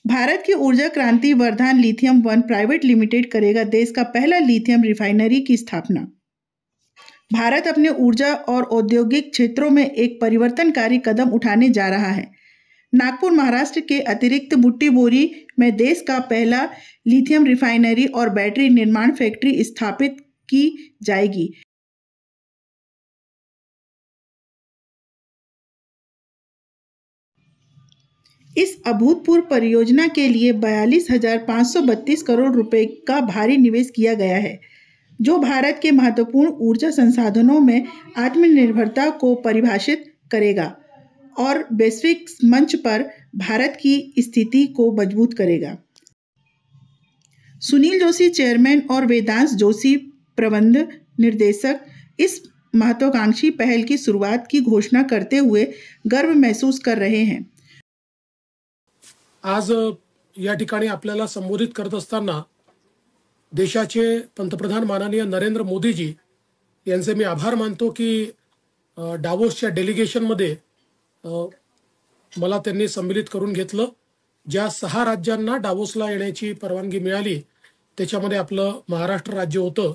भारत की ऊर्जा क्रांति वर्धान लिथियम वन प्राइवेट लिमिटेड करेगा देश का पहला लिथियम रिफाइनरी की स्थापना। भारत अपने ऊर्जा और औद्योगिक क्षेत्रों में एक परिवर्तनकारी कदम उठाने जा रहा है। नागपुर महाराष्ट्र के अतिरिक्त बुट्टीबोरी में देश का पहला लिथियम रिफाइनरी और बैटरी निर्माण फैक्ट्री स्थापित की जाएगी। इस अभूतपूर्व परियोजना के लिए 42,532 करोड़ रुपए का भारी निवेश किया गया है, जो भारत के महत्वपूर्ण ऊर्जा संसाधनों में आत्मनिर्भरता को परिभाषित करेगा और वैश्विक मंच पर भारत की स्थिति को मजबूत करेगा। सुनील जोशी चेयरमैन और वेदांश जोशी प्रबंध निर्देशक इस महत्वाकांक्षी पहल की शुरुआत की घोषणा करते हुए गर्व महसूस कर रहे हैं। आज या ठिकाणी आपल्याला संबोधित करत असताना देशाचे पंतप्रधान माननीय नरेंद्र मोदीजी यांचे मी आभार मानतो की डावोसच्या डेलिगेशनमध्ये मला त्यांनी सम्मिलित करून घेतलं। ज्या 6 राज्यांना डावोसला येण्याची परवानगी मिळाली त्याच्यामध्ये आपलं महाराष्ट्र राज्य होतं,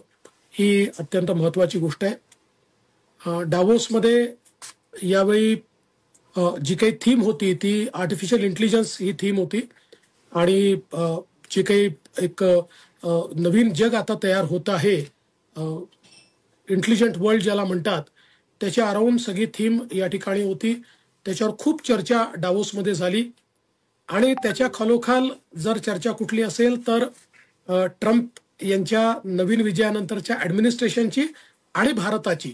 ही अत्यंत महत्त्वाची गोष्ट आहे। डावोसमध्ये यावेळी जी काही थीम होती ती आर्टिफिशियल इंटेलिजन्स ही थीम होती आणि जे काही एक नवीन जग आता तयार होत आहे, इंटेलिजंट वर्ल्ड ज्याला म्हणतात, त्याच्या अराउंड सगळी थीम या ठिकाणी होती। त्याच्यावर खूप चर्चा डावोसमध्ये झाली आणि त्याच्या खालोखाल जर चर्चा कुठली असेल तर ट्रम्प यांच्या नवीन विजयानंतरच्या ॲडमिनिस्ट्रेशनची आणि भारताची,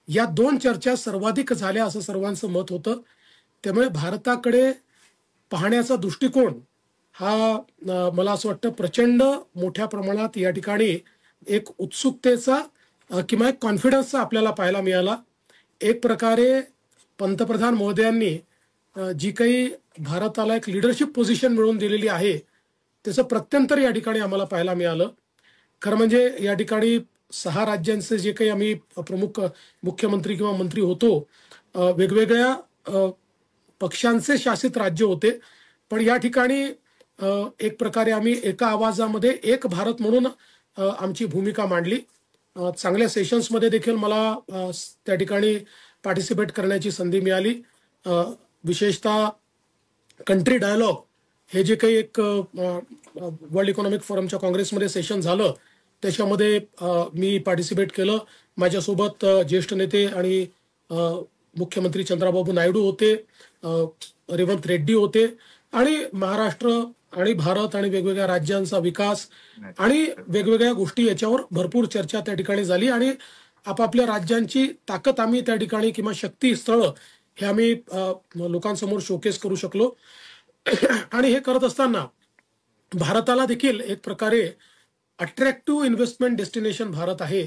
या 2 चर्चा सर्वाधिक झाल्या असं सर्वांचं मत होतं। त्यामुळे भारताकडे पाहण्याचा दृष्टिकोन हा मला असं वाटतं प्रचंड मोठ्या प्रमाणात या ठिकाणी एक उत्सुकतेचा किंवा एक कॉन्फिडन्सचा आपल्याला पाहायला मिळाला। एक प्रकारे पंतप्रधान महोदयांनी जी काही भारताला एक लीडरशिप पोझिशन मिळवून दिलेली आहे त्याचं प्रत्यंतर या ठिकाणी आम्हाला पाहायला मिळालं। खरं म्हणजे या ठिकाणी 6 राज्यांचे जे काही आम्ही प्रमुख मुख्यमंत्री किंवा मंत्री होतो, वेगवेगळ्या पक्षांचे शासित राज्य होते, पण या ठिकाणी एक प्रकारे आम्ही एका आवाजामध्ये एक भारत म्हणून आमची भूमिका मांडली। चांगल्या सेशन्समध्ये देखील मला त्या ठिकाणी पार्टिसिपेट करण्याची संधी मिळाली। विशेषतः कंट्री डायलॉग हे जे काही एक वर्ल्ड इकॉनॉमिक फोरमच्या काँग्रेसमध्ये सेशन झालं त्याच्यामध्ये मी पार्टिसिपेट केलं। माझ्यासोबत ज्येष्ठ नेते आणि मुख्यमंत्री चंद्राबाबू नायडू होते, रेवंत रेड्डी होते आणि महाराष्ट्र आणि भारत आणि वेगवेगळ्या राज्यांचा विकास आणि वेगवेगळ्या गोष्टी याच्यावर भरपूर चर्चा त्या ठिकाणी झाली आणि आपापल्या राज्यांची ताकद आम्ही त्या ठिकाणी किंवा शक्ती स्थळ हे आम्ही लोकांसमोर शोकेस करू शकलो। आणि हे करत असताना भारताला देखील एक प्रकारे अट्रॅक्टिव्ह इन्व्हेस्टमेंट डेस्टिनेशन भारत आहे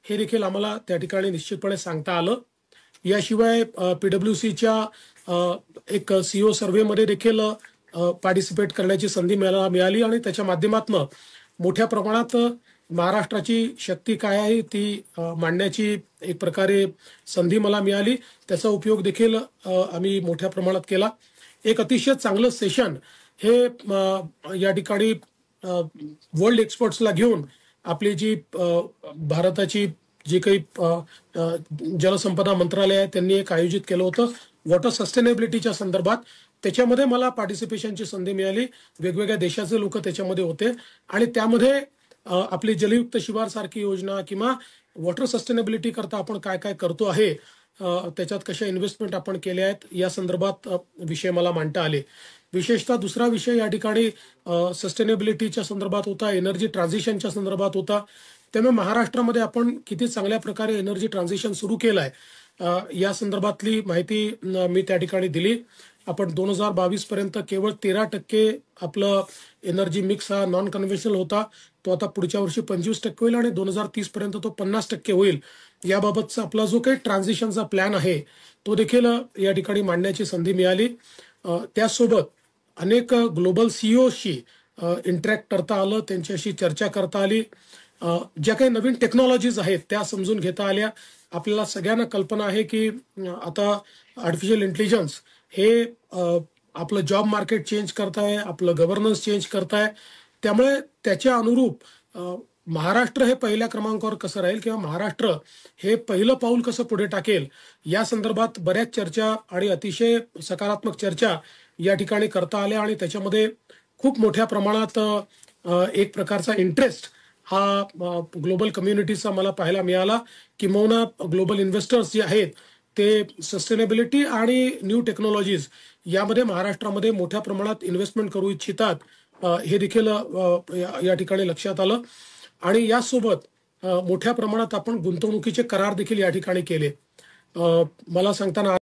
हे देखील आम्हाला त्या ठिकाणी निश्चितपणे सांगता आलं। याशिवाय PwCच्या एक CEO सर्व्हेमध्ये देखील पार्टिसिपेट करण्याची संधी मला मिळाली आणि त्याच्या माध्यमातून मोठ्या प्रमाणात महाराष्ट्राची शक्ती काय आहे ती मांडण्याची एक प्रकारे संधी मला मिळाली। त्याचा उपयोग देखील आम्ही मोठ्या प्रमाणात केला। एक अतिशय चांगलं सेशन हे या ठिकाणी वर्ल्ड एक्सपर्ट्सला घेऊन आपली जी भारताची जी काही जलसंपदा मंत्रालय आहे त्यांनी एक आयोजित केलं होतं वॉटर सस्टेनेबिलिटीच्या संदर्भात। त्याच्यामध्ये मला पार्टिसिपेशनची संधी मिळाली। वेगवेगळ्या देशाचे लोक त्याच्यामध्ये होते आणि त्यामध्ये आपली जलयुक्त शिवार सारखी योजना किंवा वॉटर सस्टेनेबिलिटी करता आपण काय काय करतो आहे, त्याच्यात कशा इन्व्हेस्टमेंट आपण केल्या आहेत या संदर्भात विषय मला मांडता आले। विशेषतः दुसरा विषय या ठिकाणी सस्टेनेबिलिटीच्या संदर्भात होता, एनर्जी ट्रान्झिशनच्या संदर्भात होता। त्यामुळे महाराष्ट्रामध्ये आपण किती चांगल्या प्रकारे एनर्जी ट्रान्झिशन सुरू केलं आहे या संदर्भातली माहिती मी त्या ठिकाणी दिली। आपण 2022 पर्यंत केवळ 13% आपलं एनर्जी मिक्स हा नॉन कन्व्हेन्शनल होता, तो आता पुढच्या वर्षी 25% होईल आणि 2030 पर्यंत तो 50% होईल। याबाबतचा आपला जो काही ट्रान्झिशनचा प्लॅन आहे तो देखील या ठिकाणी मांडण्याची संधी मिळाली। त्यासोबत अनेक ग्लोबल CEOशी इंटरॅक्ट करता आलं, त्यांच्याशी चर्चा करता आली। ज्या काही नवीन टेक्नॉलॉजीज आहेत त्या समजून घेता आल्या। आपल्याला सगळ्यांना कल्पना आहे की आता आर्टिफिशियल इंटेलिजन्स हे आपलं जॉब मार्केट चेंज करताय, आपलं गव्हर्नन्स चेंज करताय. त्यामुळे त्याच्या अनुरूप महाराष्ट्र हे पहिल्या क्रमांकावर कसं राहील किंवा महाराष्ट्र हे पहिलं पाऊल कसं पुढे टाकेल या संदर्भात बऱ्याच चर्चा आणि अतिशय सकारात्मक चर्चा या ठिकाणी करता आल्या आणि त्याच्यामध्ये खूप मोठ्या प्रमाणात एक प्रकारचा इंटरेस्ट हा ग्लोबल कम्युनिटीचा मला पाहायला मिळाला. किंबहुना ग्लोबल इन्व्हेस्टर्स जे आहेत ते सस्टेनेबिलिटी आणि न्यू टेक्नॉलॉजीज यामध्ये महाराष्ट्रामध्ये मोठ्या प्रमाणात इन्व्हेस्टमेंट करू इच्छितात, हे देखील या ठिकाणी लक्षात आलं. आणि यासोबत मोठ्या प्रमाणात आपण गुंतवणुकीचे करार देखील या ठिकाणी केले. मला सांगताना